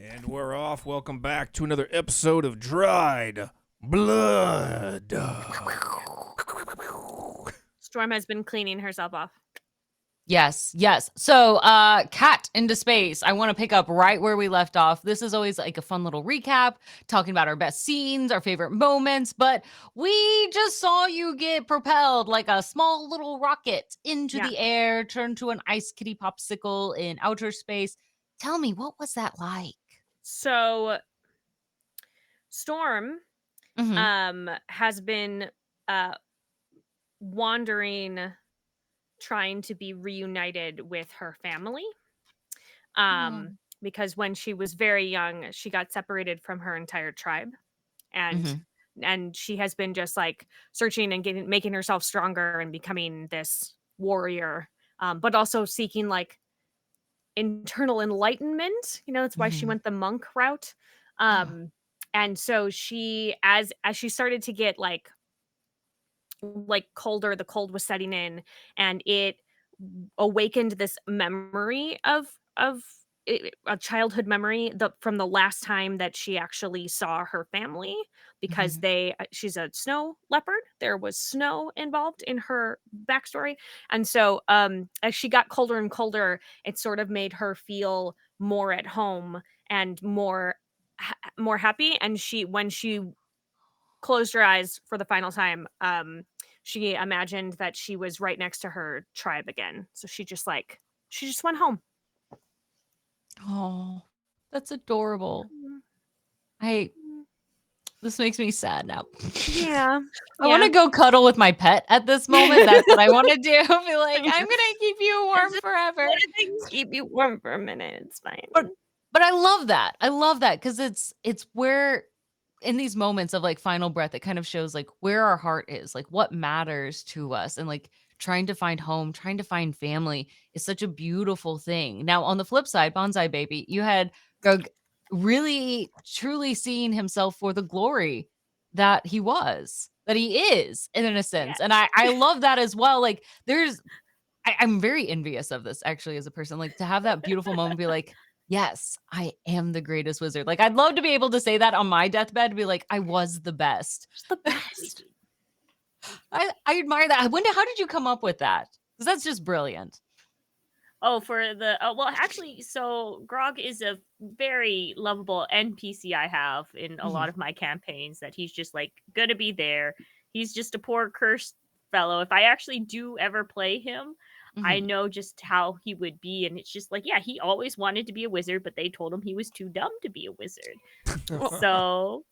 And we're off. Welcome back to another episode of Dried Blood. Storm has been cleaning herself off. Yes. So, Cat into space. I want to pick up right where we left off. This is always like a fun little recap, talking about our best scenes, our favorite moments, but we just saw you get propelled like a small little rocket into the air, turned to an ice kitty popsicle in outer space. Tell me, what was that like? So, Storm has been wandering, trying to be reunited with her family. Because when she was very young, she got separated from her entire tribe, and she has been just like searching and making herself stronger and becoming this warrior, but also seeking like internal enlightenment. That's why she went the monk route. And so she, as she started to get like colder, the cold was setting in, and it awakened this memory of a childhood memory from the last time that she actually saw her family, because she's a snow leopard. There was snow involved in her backstory, and so as she got colder and colder, it sort of made her feel more at home and more happy. And when she closed her eyes for the final time, she imagined that she was right next to her tribe again. So she just went home. Oh, that's adorable. This makes me sad now. Yeah. I want to go cuddle with my pet at this moment. That's what I want to do. Be like, I'm gonna keep you warm forever. Things keep you warm for a minute. It's fine. But I love that. I love that because it's where in these moments of like final breath, it kind of shows like where our heart is, like what matters to us, and like trying to find home, trying to find family is such a beautiful thing. Now, on the flip side, Bonsai Baby, you had Grug really truly seeing himself for the glory that he is in a sense. Yes. And I love that as well. Like I'm very envious of this actually as a person, like to have that beautiful moment, be like, yes, I am the greatest wizard. Like I'd love to be able to say that on my deathbed, be like, I was the best. Just the best. I admire that. I wonder, how did you come up with that? Because that's just brilliant. Oh, well, actually, so Grog is a very lovable NPC I have in a lot of my campaigns, that he's just like gonna be there. He's just a poor cursed fellow. If I actually do ever play him, I know just how he would be, and it's just like, yeah, he always wanted to be a wizard, but they told him he was too dumb to be a wizard. So,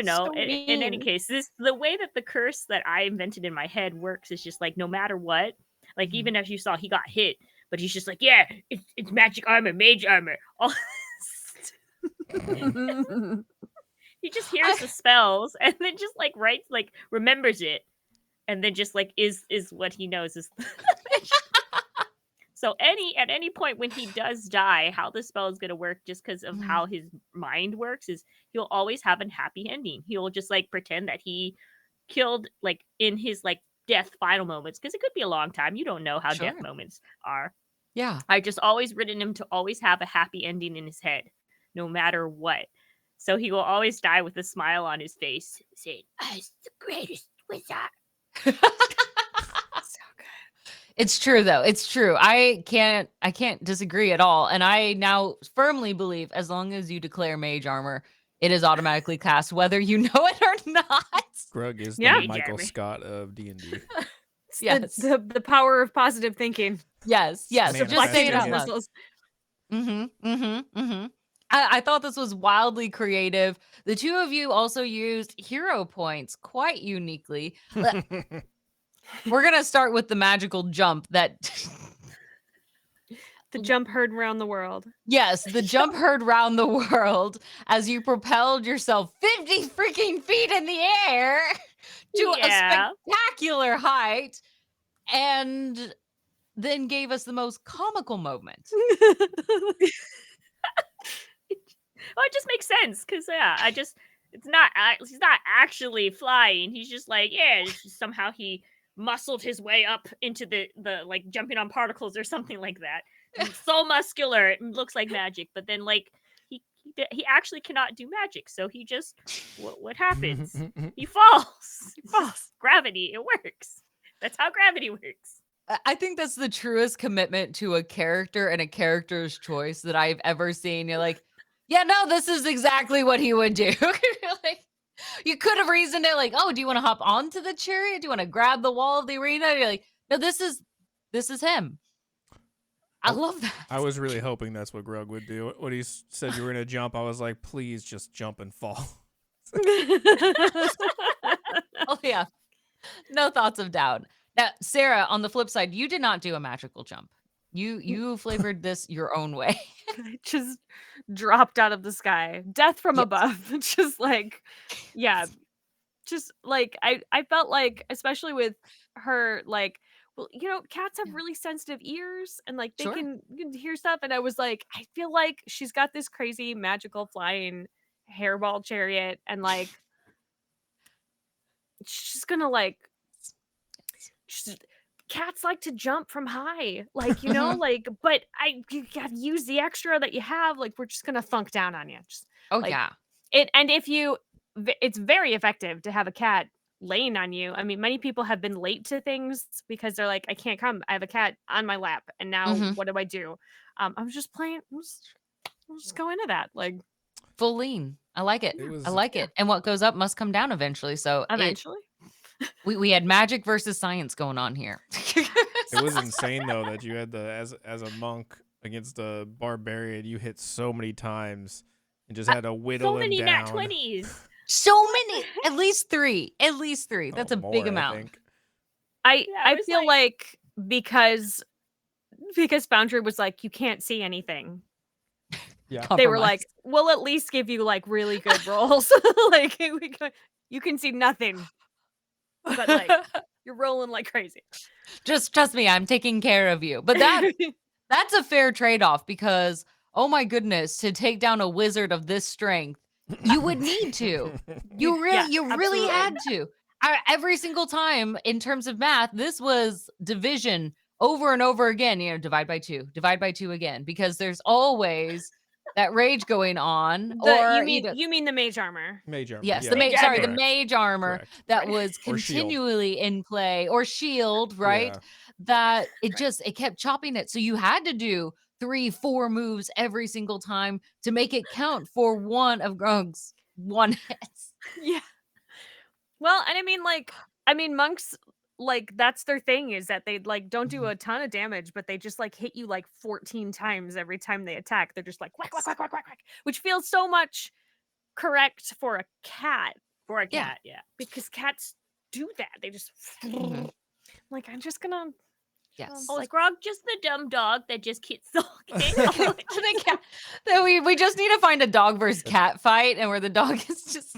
So in any case, the way that the curse that I invented in my head works is just like, no matter what, like even as you saw, he got hit, but he's just like, yeah, it's magic armor, mage armor. He just hears the spells and then just like writes, like remembers it, and then just like is what he knows is. So at any point when he does die, how the spell is going to work, just because of how his mind works, is he'll always have a happy ending. He'll just like pretend that he killed, like in his like death final moments, because it could be a long time. You don't know how death moments are. Yeah. I just always written him to always have a happy ending in his head, no matter what. So he will always die with a smile on his face, saying, "I was the greatest wizard." It's true though. It's true. I can't disagree at all. And I now firmly believe as long as you declare mage armor, it is automatically cast whether you know it or not. Grug is the Michael Scott of D&D. Yes. The power of positive thinking. Yes. So just say it out loud. I thought this was wildly creative. The two of you also used hero points quite uniquely. We're going to start with the magical jump that... The jump heard around the world. Yes, the jump heard around the world as you propelled yourself 50 freaking feet in the air to a spectacular height, and then gave us the most comical moment. Well, it just makes sense, because he's not actually flying. He's just like, somehow he muscled his way up into the like jumping on particles or something like that. It's so muscular, it looks like magic, but then like he actually cannot do magic. So he just what happens? He falls. He falls. Gravity. It works. That's how gravity works. I think that's the truest commitment to a character and a character's choice that I've ever seen. You're like, yeah, no, this is exactly what he would do. Like, you could have reasoned it like, oh, do you want to hop onto the chariot? Do you want to grab the wall of the arena? You're like, no, this is him. I love that. I was really hoping that's what Grug would do. When he said you were going to jump, I was like, please just jump and fall. Oh, yeah. No thoughts of doubt. Now, Sarah, on the flip side, you did not do a magical jump. You flavored this your own way. It just dropped out of the sky. Death from Yes. above. Just like, yeah. Just like I felt like, especially with her, like, well, cats have really sensitive ears and like they Sure. can hear stuff. And I was like, I feel like she's got this crazy magical flying hairball chariot, and like she's gonna like cats like to jump from high, like, like, but you gotta use the extra that you have. Like, we're just gonna thunk down on you. Just Oh, like yeah. and if you, it's very effective to have a cat laying on you. I mean, many people have been late to things because they're like, I can't come. I have a cat on my lap, and now what do I do? I was just playing. I'll just go into that, like, Full lean. I like it. It was- I like it. And what goes up must come down eventually. So eventually. we had magic versus science going on here. It was insane though that you had as a monk against a barbarian, you hit so many times and just had to whittle So him many down. nat 20s. So many. At least three. That's Oh, a big more, I amount. think. I was feel like because Foundry was like, you can't see anything. Yeah. They were Compromise. like, we'll at least give you like really good rolls. Like, you can see nothing, but like you're rolling like crazy. Just trust me, I'm taking care of you. But that's a fair trade-off because, oh my goodness, to take down a wizard of this strength, you would need to. You really absolutely. had to. Every single time in terms of math, this was division over and over again. Divide by two again, because there's always that rage going on. You mean the mage armor? Mage armor. Yes, yeah, the mage. Mage Sorry, the armor. mage armor Correct. that was Or shield. continually in play, or shield, right? Yeah. That it kept chopping it. So you had to do 3-4 moves every single time to make it count for one of Grug's one hits. Yeah. Well, and I mean, monks, like, that's their thing, is that they like don't do a ton of damage, but they just like hit you like 14 times every time they attack. They're just like whack, whack, whack, whack, whack, whack, which feels so much correct for a cat. For a Yeah. cat, yeah. Because cats do that. They just like, I'm just gonna Yes. Oh, is like, Grog just the dumb dog that just keeps talking? The cat. We just need to find a dog versus cat fight, and where the dog is just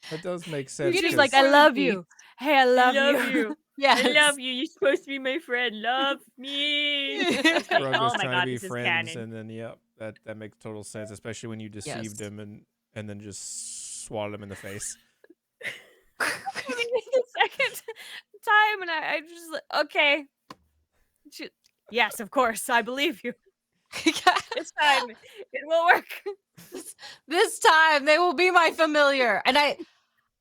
That does make sense. you're just 'cause like, I love you. Hey, I love you. yes. I love you. You're supposed to be my friend. Love me. It's like, Grug oh was my trying god, to be this is friends, canon. and then that makes total sense, especially when you deceived Yes. him and then just swatted him in the face. I mean, the second time, and I just like, okay. Yes, of course, I believe you. This time it will work. This time they will be my familiar. And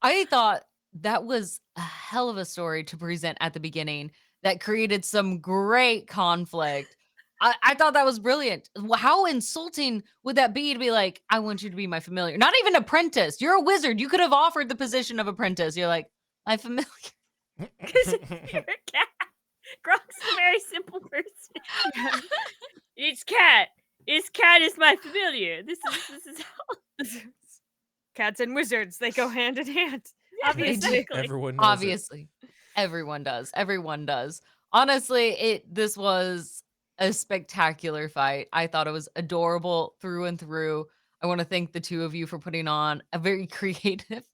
I thought that was a hell of a story to present at the beginning that created some great conflict. I thought that was brilliant. How insulting would that be to be like, I want you to be my familiar? Not even apprentice. You're a wizard. You could have offered the position of apprentice. You're like, my familiar. Because you're a cat. Grog's a very simple person. It's cat. It's cat is my familiar. This is how Cats and wizards, they go hand in hand. obviously. Everyone knows it. Obviously. Everyone does. Everyone does. Honestly, this was a spectacular fight. I thought it was adorable through and through. I want to thank the two of you for putting on a very creative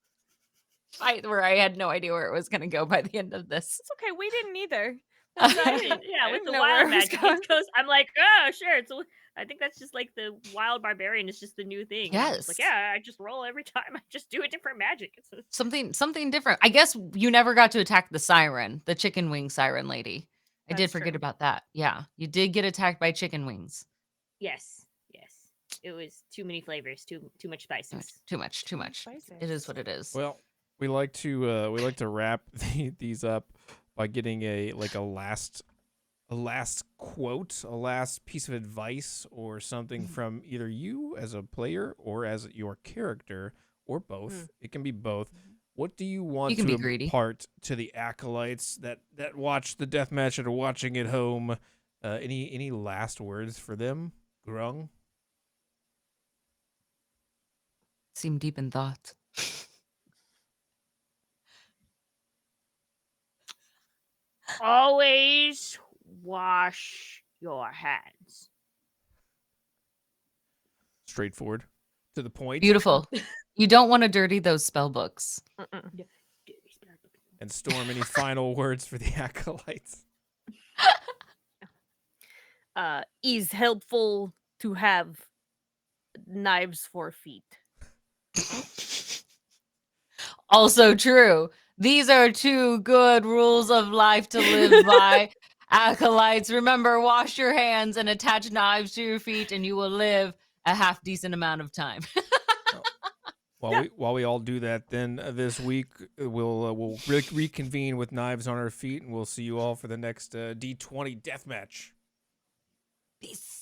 fight where I had no idea where it was going to go by the end of this. It's okay, we didn't either. Yeah, I with didn't the know where wild it was magic, going. it goes. I'm like, oh, sure. I think that's just like the wild barbarian is just the new thing. And I'm just like, Yes. yeah, I just roll every time. I just do a different magic. Something different. I guess you never got to attack the siren, the chicken wing siren lady. I did That's forget true. about that. Yeah, you did get attacked by chicken wings. Yes. It was too many flavors, too much spices. Too much. It is what it is. Well, we like to wrap these up by getting a last quote, a last piece of advice, or something from either you as a player or as your character, or both. It can be both. What do you want You can to be greedy. impart to the acolytes that watch the deathmatch and are watching at home? Any last words for them, Grung? Seem deep in thought. Always wash your hands. Straightforward, to the point. Beautiful. You don't want to dirty those spell books. And Storm, any final words for the acolytes? Is helpful to have knives for feet. Also true. These are 2 good rules of life to live by. Acolytes, remember, wash your hands and attach knives to your feet, and you will live a half decent amount of time. While we all do that, then this week we'll reconvene with knives on our feet, and we'll see you all for the next D20 Deathmatch. Peace.